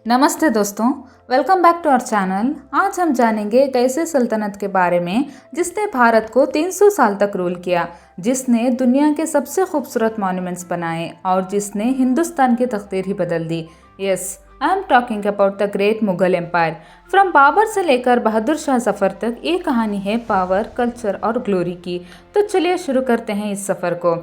नमस्ते दोस्तों, welcome back to our channel. आज हम जानेंगे एक ऐसे सल्तनत के बारे में जिसने भारत को 300 साल तक रूल किया, जिसने दुनिया के सबसे खूबसूरत मॉन्यूमेंट्स बनाए और जिसने हिंदुस्तान की तकदीर ही बदल दी। Yes, I am talking about the great Mughal empire. From Babur से लेकर बहादुर शाह जफर तक ये कहानी है पावर, कल्चर और ग्लोरी की। तो चलिए शुरू करते हैं इस सफ़र को।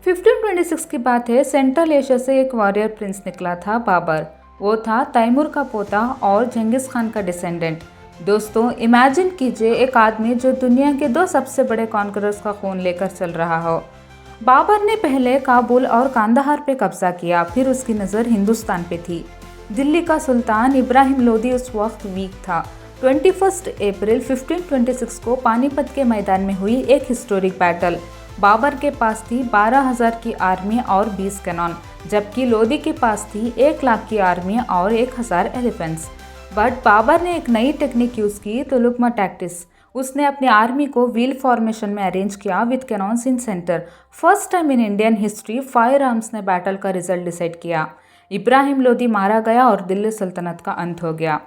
1526 की बात है। सेंट्रल एशिया से एक वॉरियर प्रिंस निकला था बाबर। वो था तैमूर का पोता और जंगीज़ खान का डिसेंडेंट। दोस्तों, इमेजिन कीजिए एक आदमी जो दुनिया के दो सबसे बड़े कॉन्करर्स का खून लेकर चल रहा हो। बाबर ने पहले काबुल और कांदाहार पे कब्जा किया, फिर उसकी नज़र हिंदुस्तान पे थी। दिल्ली का सुल्तान इब्राहिम लोदी उस वक्त वीक था। 21 अप्रैल 1526 को पानीपत के मैदान में हुई एक हिस्टोरिक बैटल। बाबर के पास थी 12,000 की आर्मी और 20 कैनॉन, जबकि लोदी के पास थी 1 लाख की आर्मी और 1,000 एलिफेंट्स। बट बाबर ने एक नई टेक्निक यूज़ की, तुलुकमा टैक्टिस। उसने अपनी आर्मी को व्हील फॉर्मेशन में अरेंज किया with cannons in centre. First time in Indian history fire arms ने बैटल का रिजल्ट डिसाइड किया। इब्राहिम लोदी मारा गया और दिल्ली सल्तनत का अंत हो गया।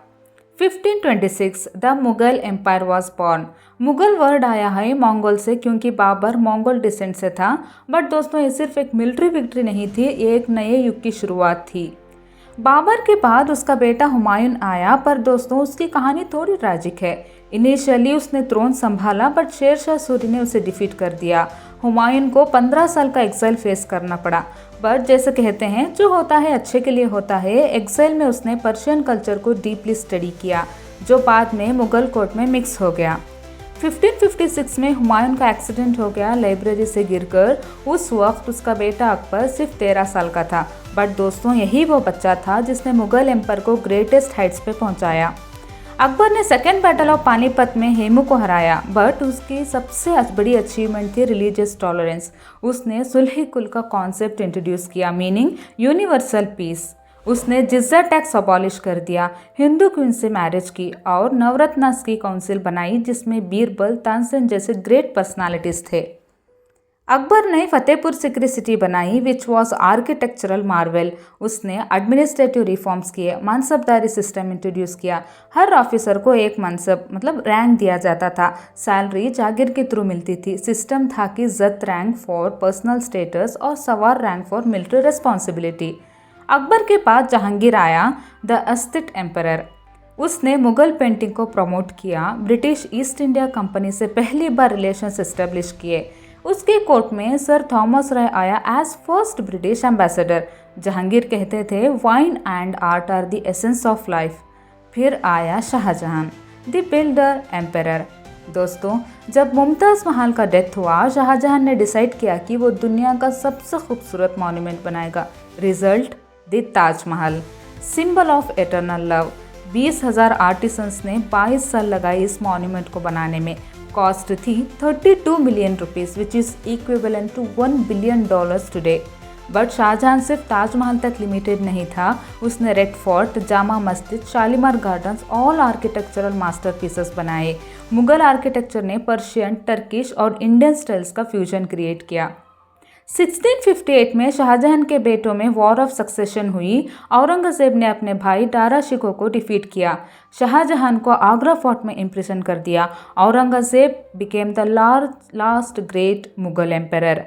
1526 the Mughal empire was born. Mughal word आया है मंगोल से, क्योंकि बाबर मंगोल डिसेंट से था। बट दोस्तों, ये सिर्फ एक मिलिट्री विक्ट्री नहीं थी, ये एक नए युग की शुरुआत थी। बाबर के बाद उसका बेटा हुमायूं आया, पर दोस्तों उसकी कहानी थोड़ी ट्रैजिक है। इनिशियली उसने थ्रोन संभाला, बट शेर शाह सूरी ने उसे डिफीट कर दिया। हुमायूं को 15 साल का एक्साइल फेस करना पड़ा। बट जैसे कहते हैं, जो होता है अच्छे के लिए होता है। एक्साइल में उसने पर्शियन कल्चर को डीपली स्टडी किया, जो बाद में मुगल कोर्ट में मिक्स हो गया। 1556 में हुमायूं का एक्सीडेंट हो गया लाइब्रेरी से गिरकर। उस वक्त उसका बेटा अकबर सिर्फ 13 साल का था। बट दोस्तों, यही वो बच्चा था जिसने मुगल एम्पायर को ग्रेटेस्ट हाइट्स पे पहुंचाया। अकबर ने सेकेंड बैटल ऑफ पानीपत में हेमू को हराया, बट उसकी सबसे बड़ी अचीवमेंट थी रिलीजियस टॉलरेंस। उसने सुलह कुल का कॉन्सेप्ट इंट्रोड्यूस किया, मीनिंग यूनिवर्सल पीस। उसने जिज़्या टैक्स अबॉलिश कर दिया, हिंदू क्वीन से मैरिज की और नवरत्नास की काउंसिल बनाई, जिसमें बीरबल, तानसेन जैसे ग्रेट पर्सनालिटीज थे। अकबर ने फतेहपुर सिकरी सिटी बनाई, विच वॉज आर्किटेक्चरल मार्वेल। उसने एडमिनिस्ट्रेटिव रिफॉर्म्स किए, मनसबदारी सिस्टम इंट्रोड्यूस किया। हर ऑफिसर को एक मनसब रैंक दिया जाता था। सैलरी जागीर के थ्रू मिलती थी। सिस्टम था कि जत रैंक फॉर पर्सनल स्टेटस और सवार rank for military responsibility. Akbar के बाद जहांगीर आया, द अस्तिट एम्परर। उसने मुगल पेंटिंग को प्रमोट किया। ब्रिटिश ईस्ट इंडिया कंपनी से पहली बार रिलेशंस एस्टेब्लिश किए। उसके कोर्ट में सर थॉमस राय आया as first British ambassador. Jahangir कहते थे, wine and art are the essence of life. फिर आया शाहजहां, द बिल्डर एम्परर। दोस्तों, जब मुमताज़ महल का डेथ हुआ, शाहजहां ने डिसाइड किया कि वो दुनिया का सबसे खूबसूरत मॉन्यूमेंट बनाएगा। Result, the Taj Mahal, symbol of eternal love. 20,000 artisans ने 22 साल लगाए इस मॉन्यूमेंट को बनाने में। कॉस्ट थी 32 million rupees, which is equivalent to $1 billion today. But Shah Jahan सिर्फ ताजमहल तक लिमिटेड नहीं था। उसने red fort, Jama Masjid, Shalimar gardens, all architectural masterpieces बनाए। मुगल आर्किटेक्चर ने पर्शियन, टर्किश और इंडियन स्टाइल्स का फ्यूजन क्रिएट किया। 1658 में शाहजहां के बेटों में वॉर ऑफ सक्सेशन हुई। औरंगजेब ने अपने भाई दारा शिकोह को डिफीट किया। शाहजहां को आगरा फोर्ट में इम्प्रिजन कर दिया। Aurangzeb became the last great Mughal emperor.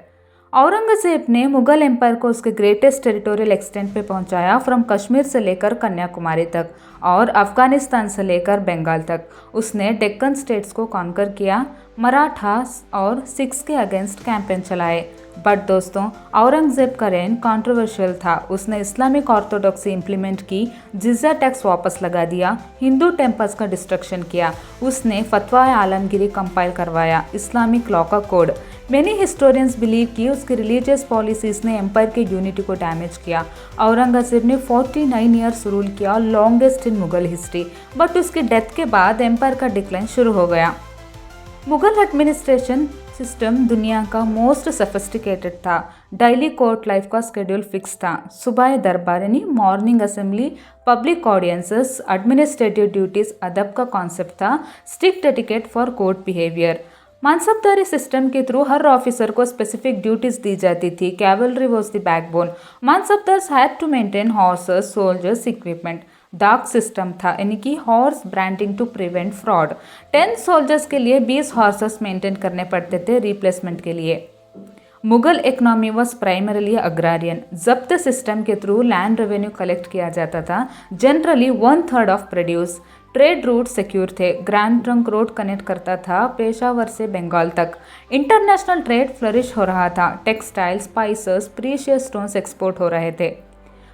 Aurangzeb ने मुगल एम्पायर को उसके ग्रेटेस्ट टेरिटोरियल एक्सटेंट पे पहुंचाया, फ्रॉम कश्मीर से लेकर कन्याकुमारी तक और अफगानिस्तान से लेकर बंगाल तक। उसने डेक्कन स्टेट्स को कॉन्कर किया, मराठास और सिख्स के अगेंस्ट कैंपेन चलाए। बट दोस्तों, औरंगजेब का रेन कंट्रोवर्शियल था। उसने इस्लामिक ऑर्थोडॉक्सी इंप्लीमेंट की, जिज़्या टैक्स वापस लगा दिया, हिंदू टेम्पल्स का डिस्ट्रक्शन किया। उसने फतवा आलमगिरी कंपाइल करवाया, इस्लामिक लॉ का कोड। मैनी हिस्टोरियंस बिलीव कि उसकी रिलीजियस पॉलिसीज ने एम्पायर की यूनिटी को डैमेज किया। औरंगजेब ने 49 ईयर्स रूल किया, longest in Mughal history. But उसकी डेथ के बाद एम्पायर का डिक्लाइन शुरू हो गया। मुगल एडमिनिस्ट्रेशन सिस्टम दुनिया का मोस्ट सोफिस्टिकेटेड था। डेली कोर्ट लाइफ का शेड्यूल फिक्स था। सुबह दरबार यानी morning assembly, public audiences, administrative duties, अदब का कॉन्सेप्ट था, strict etiquette for court behaviour. Mansabdari system के थ्रू हर ऑफिसर को स्पेसिफिक ड्यूटीज दी जाती थी। Cavalry was the backbone. Mansabdars had to maintain horses, soldiers, equipment. डाक सिस्टम था, यानी कि horse branding to prevent fraud. 10 soldiers के लिए 20 हॉर्सेस मेंटेन करने पड़ते थे रिप्लेसमेंट के लिए। Mughal economy was primarily agrarian. Zabt system के थ्रू लैंड रेवेन्यू कलेक्ट किया जाता था, generally 1/3 of produce. Trade route secure थे, ग्रैंड ट्रंक रोड कनेक्ट करता था पेशावर से बंगाल तक। इंटरनेशनल ट्रेड फ्लरिश हो रहा था, textile, spices, precious stones export हो रहे थे।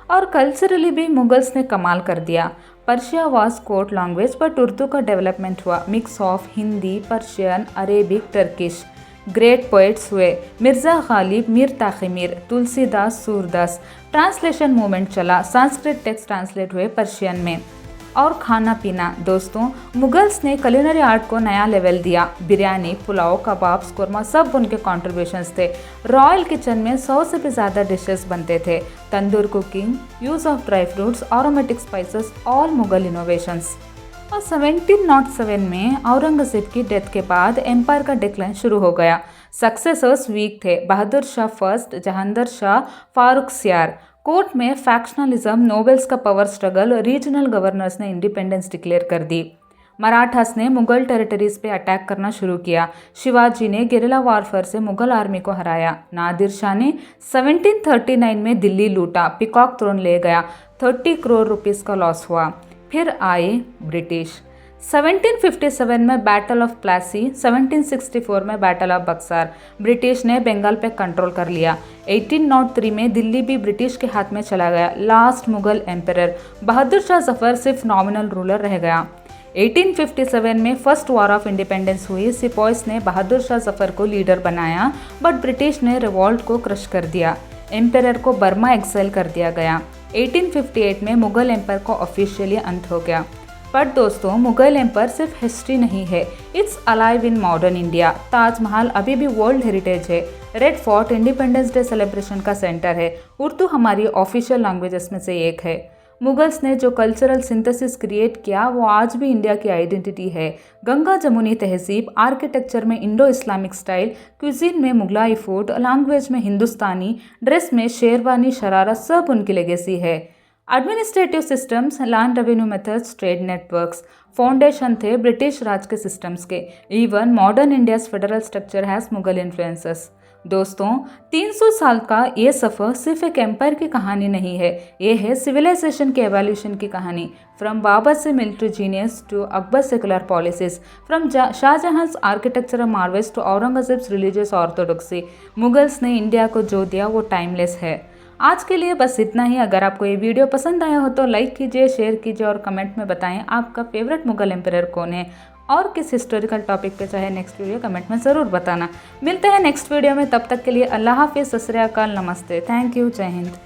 और कल्चरली भी मुगल्स ने कमाल कर दिया। Persia was court language, but Urdu का डेवलपमेंट हुआ, mix of Hindi, Persian, Arabic, Turkish. Great poets हुए, मिर्ज़ा गालिब, मीर ताक़ी मीर, तुलसीदास, सूरदास। ट्रांसलेशन मूवमेंट चला, संस्कृत टेक्स्ट ट्रांसलेट हुए पर्शियन में। और खाना पीना दोस्तों, मुगल्स ने कुलिनरी आर्ट को नया लेवल दिया। बिरयानी, पुलाव, कबाब, कुरमा सब उनके कॉन्ट्रीब्यूशंस थे। रॉयल किचन में 100 से भी ज़्यादा डिशेस बनते थे। Tandoor cooking, use of dry fruits, aromatic spices, all Mughal innovations. और 1707 में औरंगज़ेब की डेथ के बाद एम्पायर का डिक्लाइन शुरू हो गया। सक्सेसर्स वीक थे, बहादुर शाह फर्स्ट, जहांगीर शाह, फारूक सियार। कोर्ट में फैक्शनलिज्म, नोबेल्स का पावर स्ट्रगल, रीजनल गवर्नर्स ने इंडिपेंडेंस डिक्लेयर कर दी। मराठास ने मुगल टेरिटरीज पे अटैक करना शुरू किया। शिवाजी ने गेरिला वारफेयर से मुगल आर्मी को हराया। नादिर शाह ने 1739 में दिल्ली लूटा, पिकॉक थ्रोन ले गया, 30 करोड़ रुपीस का लॉस हुआ। फिर आए ब्रिटिश। 1757 में बैटल ऑफ प्लासी, 1764 में बैटल ऑफ बक्सार। ब्रिटिश ने बंगाल पे कंट्रोल कर लिया। 1803 में दिल्ली भी ब्रिटिश के हाथ में चला गया। लास्ट मुगल एम्परर बहादुर शाह जफर सिर्फ नॉमिनल रूलर रह गया। 1857 में फर्स्ट वॉर ऑफ इंडिपेंडेंस हुई। सिपॉइस ने बहादुर शाह जफर को लीडर बनाया, बट ब्रिटिश ने रिवॉल्ट को क्रश कर दिया। एम्परर को बर्मा एक्साइल कर दिया गया। 1858 में मुगल एम्पायर को ऑफिशियली अंत हो गया। पर दोस्तों, मुगल एम्पायर सिर्फ हिस्ट्री नहीं है, it's alive in modern India. Taj Mahal अभी भी वर्ल्ड हेरिटेज है। Red fort independence day celebration का सेंटर है। उर्दू हमारी ऑफिशियल लैंग्वेजेस में से एक है। मुगल्स ने जो कल्चरल सिंथेसिस क्रिएट किया वो आज भी इंडिया की आइडेंटिटी है। गंगा जमुनी तहजीब, आर्किटेक्चर में इंडो इस्लामिक स्टाइल, क्यूजीन में मुगलाई फूड, लैंग्वेज में हिंदुस्तानी, ड्रेस में शेरवानी, शरारा, सब उनकी लेगेसी है। Administrative systems, land revenue methods, trade networks foundation थे ब्रिटिश राज के सिस्टम्स के। Even modern India's federal structure has Mughal influences. दोस्तों, 300 साल का ये सफ़र सिर्फ एक एम्पायर की कहानी नहीं है, ये है सिविलाइजेशन के एवोल्यूशन की कहानी। फ्रॉम बाबर से military genius to Akbar secular policies, from Shah Jahan architectural marvels to Aurangzeb's religious orthodoxy, Mughals ने इंडिया को जो दिया वो टाइमलेस है। आज के लिए बस इतना ही। अगर आपको ये वीडियो पसंद आया हो तो लाइक कीजिए, शेयर कीजिए और कमेंट में बताएं आपका फेवरेट मुगल एम्परर कौन है और किस हिस्टोरिकल टॉपिक पे चाहे नेक्स्ट वीडियो कमेंट में ज़रूर बताना। मिलते हैं नेक्स्ट वीडियो में, तब तक के लिए अल्लाह हाफिज़, सत श्री अकाल, नमस्ते, थैंक यू, जय हिंद।